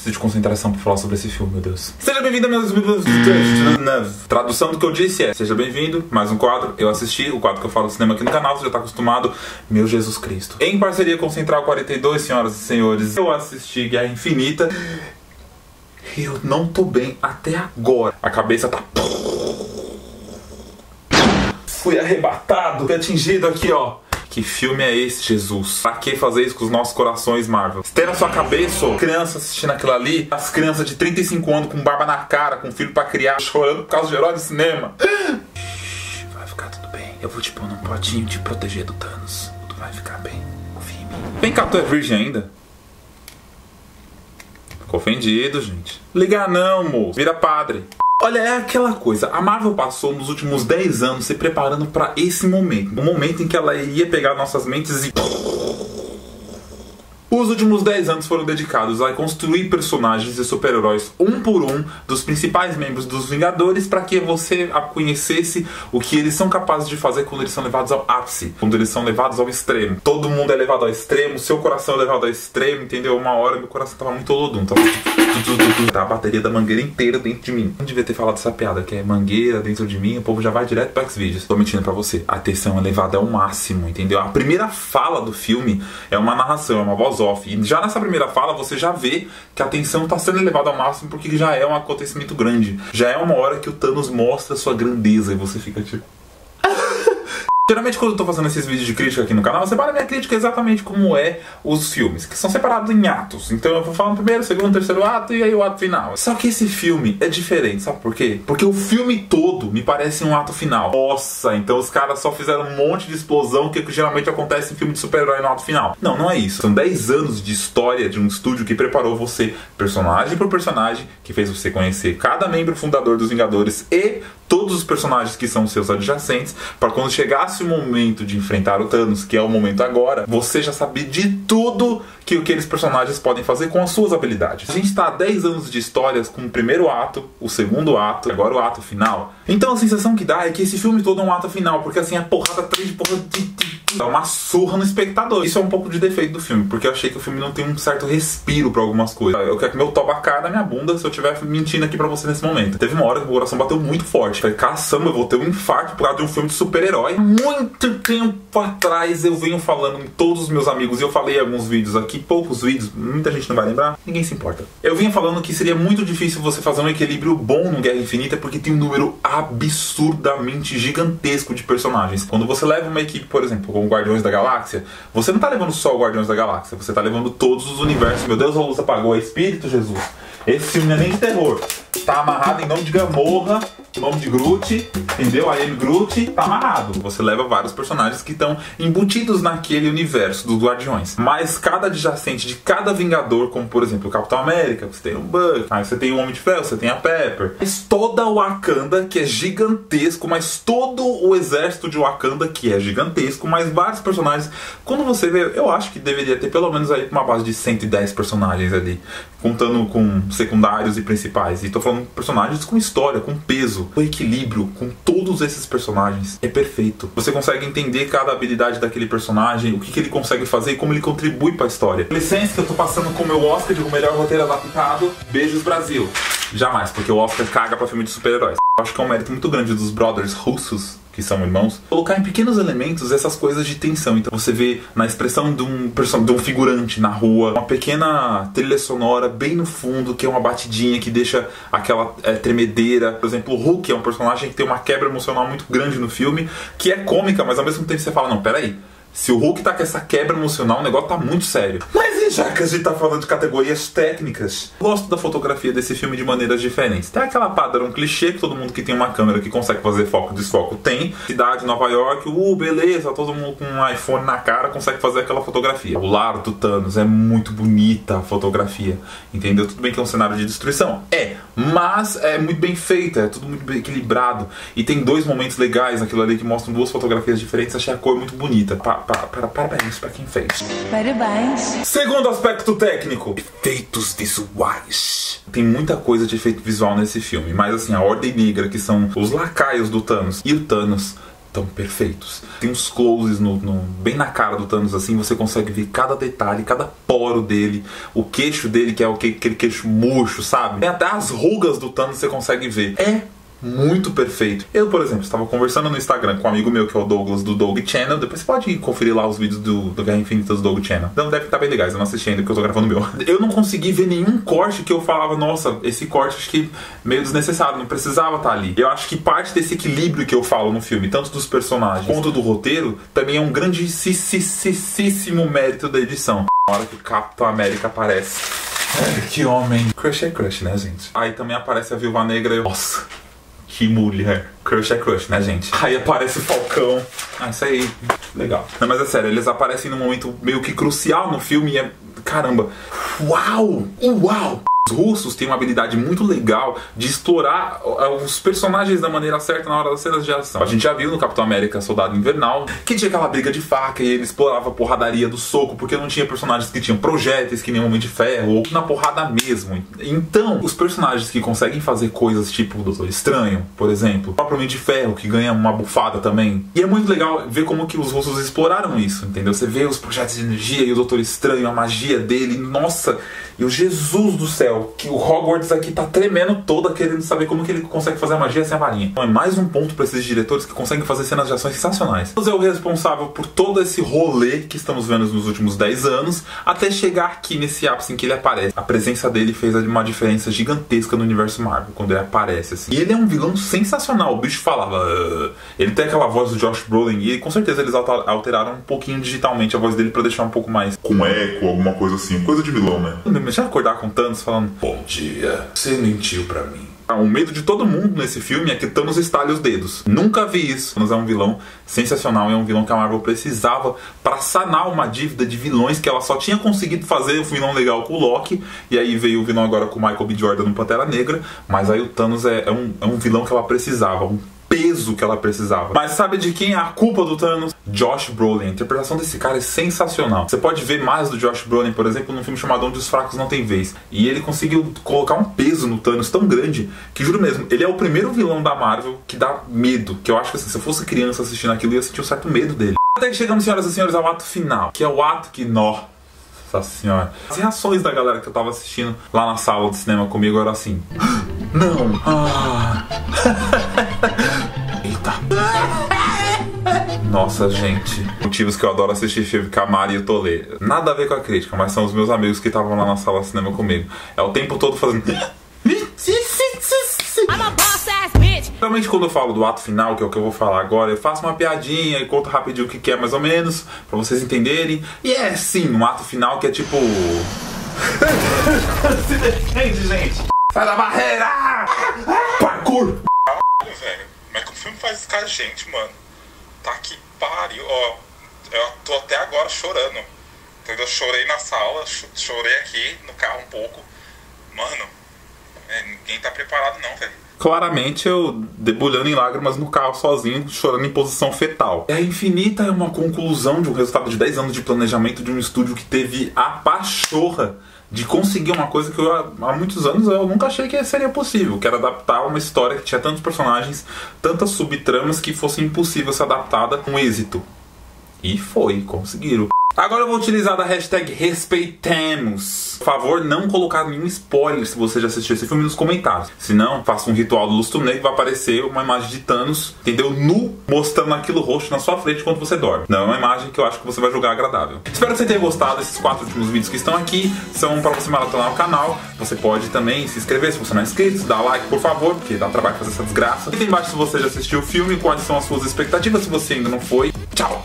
preciso de concentração pra falar sobre esse filme, meu Deus. Seja bem-vindo a meus... Tradução do que eu disse é: seja bem-vindo, mais um quadro. Eu assisti, o quadro que eu falo de cinema aqui no canal, você já tá acostumado. Meu Jesus Cristo. Em parceria com Central 42, senhoras e senhores, eu assisti Guerra Infinita. Eu não tô bem até agora. A cabeça tá... Fui arrebatado, fui atingido aqui, ó. Que filme é esse, Jesus? Pra que fazer isso com os nossos corações, Marvel? Você tem na sua cabeça, ó, criança assistindo aquilo ali, as crianças de 35 anos com barba na cara, com filho pra criar, chorando por causa de herói de cinema. Vai ficar tudo bem. Eu vou te pôr num potinho te proteger do Thanos. Tudo vai ficar bem. Confia em mim. Vem cá, tu é virgem ainda? Ficou ofendido, gente. Liga não, moço. Vira padre. Olha, é aquela coisa, a Marvel passou nos últimos 10 anos se preparando pra esse momento. O momento em que ela ia pegar nossas mentes e... Os últimos 10 anos foram dedicados a construir personagens e super-heróis um por um dos principais membros dos Vingadores para que você conhecesse o que eles são capazes de fazer quando eles são levados ao ápice, quando eles são levados ao extremo. Todo mundo é levado ao extremo, seu coração é levado ao extremo, entendeu? Uma hora meu coração tava muito olodum, tava... Tá a bateria da mangueira inteira dentro de mim. Não devia ter falado essa piada, que é mangueira dentro de mim, o povo já vai direto para Xvideos. Tô mentindo pra você. A tensão é levada ao máximo, entendeu? A primeira fala do filme é uma narração, é uma voz off. E já nessa primeira fala você já vê que a tensão tá sendo elevada ao máximo porque já é um acontecimento grande. Já é uma hora que o Thanos mostra sua grandeza e você fica tipo... Geralmente quando eu tô fazendo esses vídeos de crítica aqui no canal, eu separo a minha crítica exatamente como é os filmes, que são separados em atos. Então eu vou falar no primeiro, segundo, terceiro ato e aí o ato final. Só que esse filme é diferente, sabe por quê? Porque o filme todo me parece um ato final. Nossa, então os caras só fizeram um monte de explosão que geralmente acontece em filme de super-herói no ato final. Não, não é isso. São 10 anos de história de um estúdio que preparou você, personagem por personagem, que fez você conhecer cada membro fundador dos Vingadores e todos os personagens que são seus adjacentes, para quando chegasse o momento de enfrentar o Thanos, que é o momento agora, você já sabe de tudo que aqueles personagens podem fazer com as suas habilidades. A gente está há 10 anos de histórias com o primeiro ato, o segundo ato, agora o ato final. Então a sensação que dá é que esse filme todo é um ato final, porque assim, é porrada atrás de porrada, dá uma surra no espectador. Isso é um pouco de defeito do filme, porque eu achei que o filme não tem um certo respiro pra algumas coisas. Eu quero que meu toba caia na minha bunda se eu estiver mentindo aqui pra você nesse momento. Teve uma hora que o coração bateu muito forte. Falei, caçamba, eu vou ter um infarto por causa de um filme de super-herói. Muito tempo atrás eu venho falando em todos os meus amigos, e eu falei em alguns vídeos aqui, poucos vídeos, muita gente não vai lembrar, ninguém se importa. Eu vinha falando que seria muito difícil você fazer um equilíbrio bom no Guerra Infinita, porque tem um número absurdamente gigantesco de personagens. Quando você leva uma equipe, por exemplo, como Guardiões da Galáxia, você não tá levando só o Guardiões da Galáxia, você tá levando todos os universos. Meu Deus, a luz apagou, é Espírito, Jesus. Esse filme não é nem de terror. Tá amarrado em nome de Gamorra, em nome de Groot, entendeu? A M. Groot tá amarrado. Você leva vários personagens que estão embutidos naquele universo dos Guardiões. Mas cada adjacente de cada Vingador, como por exemplo o Capitão América, você tem o Buck, aí você tem o Homem de Ferro, você tem a Pepper. Mas toda o Wakanda, que é gigantesco, mas todo o exército de Wakanda, que é gigantesco, mas vários personagens. Quando você vê, eu acho que deveria ter pelo menos aí uma base de 110 personagens ali, contando com secundários e principais. E tô falando de personagens com história, com peso. O equilíbrio com todos esses personagens é perfeito. Você consegue entender cada habilidade daquele personagem, o que ele consegue fazer e como ele contribui para a história. Licença que eu tô passando com o meu Oscar de melhor roteiro adaptado. Beijos, Brasil. Jamais, porque o Oscar caga pra filme de super-heróis. Eu acho que é um mérito muito grande dos brothers russos, que são irmãos, colocar em pequenos elementos essas coisas de tensão. Então você vê na expressão de um figurante na rua, uma pequena trilha sonora bem no fundo, que é uma batidinha que deixa aquela tremedeira. Por exemplo, o Hulk é um personagem que tem uma quebra emocional muito grande no filme, que é cômica, mas ao mesmo tempo você fala, não, peraí, se o Hulk tá com essa quebra emocional, o negócio tá muito sério. Mas e já que a gente tá falando de categorias técnicas, gosto da fotografia desse filme de maneiras diferentes. Tem aquela padrão clichê que todo mundo que tem uma câmera que consegue fazer foco e desfoco tem. Cidade, Nova York, beleza, todo mundo com um iPhone na cara consegue fazer aquela fotografia. O lar do Thanos, é muito bonita a fotografia, entendeu? Tudo bem que é um cenário de destruição, mas é muito bem feita, é tudo muito bem equilibrado. E tem dois momentos legais naquilo ali que mostram duas fotografias diferentes, achei a cor muito bonita. Parabéns pra quem fez. Parabéns. Segundo aspecto técnico, efeitos visuais. Tem muita coisa de efeito visual nesse filme, mas assim, a Ordem Negra, que são os lacaios do Thanos, e o Thanos tão perfeitos. Tem uns closes bem na cara do Thanos, assim, você consegue ver cada detalhe, cada poro dele, o queixo dele, que é aquele queixo murcho, sabe? Tem até as rugas do Thanos você consegue ver. É muito perfeito. Eu, por exemplo, estava conversando no Instagram com um amigo meu que é o Douglas do Doug Channel. Depois você pode conferir lá os vídeos do Guerra Infinita do Doug Channel. Não, deve ficar bem legais, eu não assisti ainda porque eu tô gravando o meu. Eu não consegui ver nenhum corte que eu falava, nossa, esse corte acho que meio desnecessário, não precisava estar ali. Eu acho que parte desse equilíbrio que eu falo no filme, tanto dos personagens quanto do roteiro, também é um grandíssimo mérito da edição. Na hora que o Capitão América aparece. Que homem. Crush é crush, né, gente? Aí também aparece a Viúva Negra e eu... Nossa, que mulher. Crush é crush, né, gente? Aí aparece o Falcão. Ah, isso aí, legal. Não, mas é sério, eles aparecem num momento meio que crucial no filme e é... Caramba. Uau! Uau! Os russos têm uma habilidade muito legal de explorar os personagens da maneira certa na hora das cenas de ação. A gente já viu no Capitão América Soldado Invernal que tinha aquela briga de faca e ele explorava a porradaria do soco porque não tinha personagens que tinham projéteis que nem Homem de Ferro ou na porrada mesmo. Então, os personagens que conseguem fazer coisas tipo o Doutor Estranho, por exemplo, o próprio Homem de Ferro que ganha uma bufada também. E é muito legal ver como que os russos exploraram isso, entendeu? Você vê os projéteis de energia e o Doutor Estranho, a magia dele, nossa... E o Jesus do céu, que o Hogwarts aqui tá tremendo toda querendo saber como que ele consegue fazer a magia sem a varinha. Então é mais um ponto para esses diretores que conseguem fazer cenas de ações sensacionais. Deus é o responsável por todo esse rolê que estamos vendo nos últimos 10 anos, até chegar aqui nesse ápice em que ele aparece. A presença dele fez uma diferença gigantesca no universo Marvel, quando ele aparece assim. E ele é um vilão sensacional, o bicho falava... Ele tem aquela voz do Josh Brolin e com certeza eles alteraram um pouquinho digitalmente a voz dele para deixar um pouco mais... com eco, alguma coisa assim, coisa de vilão, né? Já acordar com Thanos falando: bom dia, você mentiu pra mim. O medo de todo mundo nesse filme é que Thanos estalhe os dedos. Nunca vi isso. Thanos é um vilão sensacional, é um vilão que a Marvel precisava pra sanar uma dívida de vilões que ela só tinha conseguido fazer um vilão legal com o Loki. E aí veio o vilão agora com o Michael B. Jordan no Pantera Negra. Mas aí o Thanos é um vilão que ela precisava, um peso que ela precisava. Mas sabe de quem é a culpa do Thanos? Josh Brolin. A interpretação desse cara é sensacional. Você pode ver mais do Josh Brolin, por exemplo, num filme chamado Onde os Fracos Não Têm Vez. E ele conseguiu colocar um peso no Thanos tão grande que, juro mesmo, ele é o primeiro vilão da Marvel que dá medo. Que eu acho que assim, se eu fosse criança assistindo aquilo, eu ia sentir um certo medo dele. Até que chegamos, senhoras e senhores, ao ato final, que é o ato que... Nossa senhora. As reações da galera que eu tava assistindo lá na sala de cinema comigo eram assim: não! Eita! Nossa, gente. Motivos que eu adoro assistir filme com a Mari e o Tolê. Nada a ver com a crítica, mas são os meus amigos que estavam lá na sala de cinema comigo. É o tempo todo fazendo... Realmente quando eu falo do ato final, que é o que eu vou falar agora, eu faço uma piadinha e conto rapidinho o que é mais ou menos, pra vocês entenderem. E é sim, um ato final que é tipo... Se defende, gente! Sai da barreira! Parkour! Velho, como é que o filme faz isso com a gente, mano? Tá que pariu, ó. Eu tô até agora chorando. Entendeu? Eu chorei na sala, chorei aqui no carro um pouco. Mano, ninguém tá preparado não, velho. Claramente eu debulhando em lágrimas no carro sozinho, chorando em posição fetal. A Infinita é uma conclusão de um resultado de 10 anos de planejamento de um estúdio que teve a pachorra de conseguir uma coisa que há muitos anos eu nunca achei que seria possível, que era adaptar uma história que tinha tantos personagens, tantas subtramas que fosse impossível ser adaptada com êxito. E foi, conseguiram. Agora eu vou utilizar da hashtag respeitemos. Por favor, não colocar nenhum spoiler se você já assistiu esse filme nos comentários. Senão, faça um ritual do lustro negro e vai aparecer uma imagem de Thanos, entendeu? Nu, mostrando aquilo roxo na sua frente quando você dorme. Não é uma imagem que eu acho que você vai julgar agradável. Espero que você tenha gostado. Esses 4 últimos vídeos que estão aqui são para você maratonar o canal. Você pode também se inscrever se você não é inscrito, dar like por favor, porque dá trabalho fazer essa desgraça. E embaixo se você já assistiu o filme, quais são as suas expectativas se você ainda não foi. Tchau!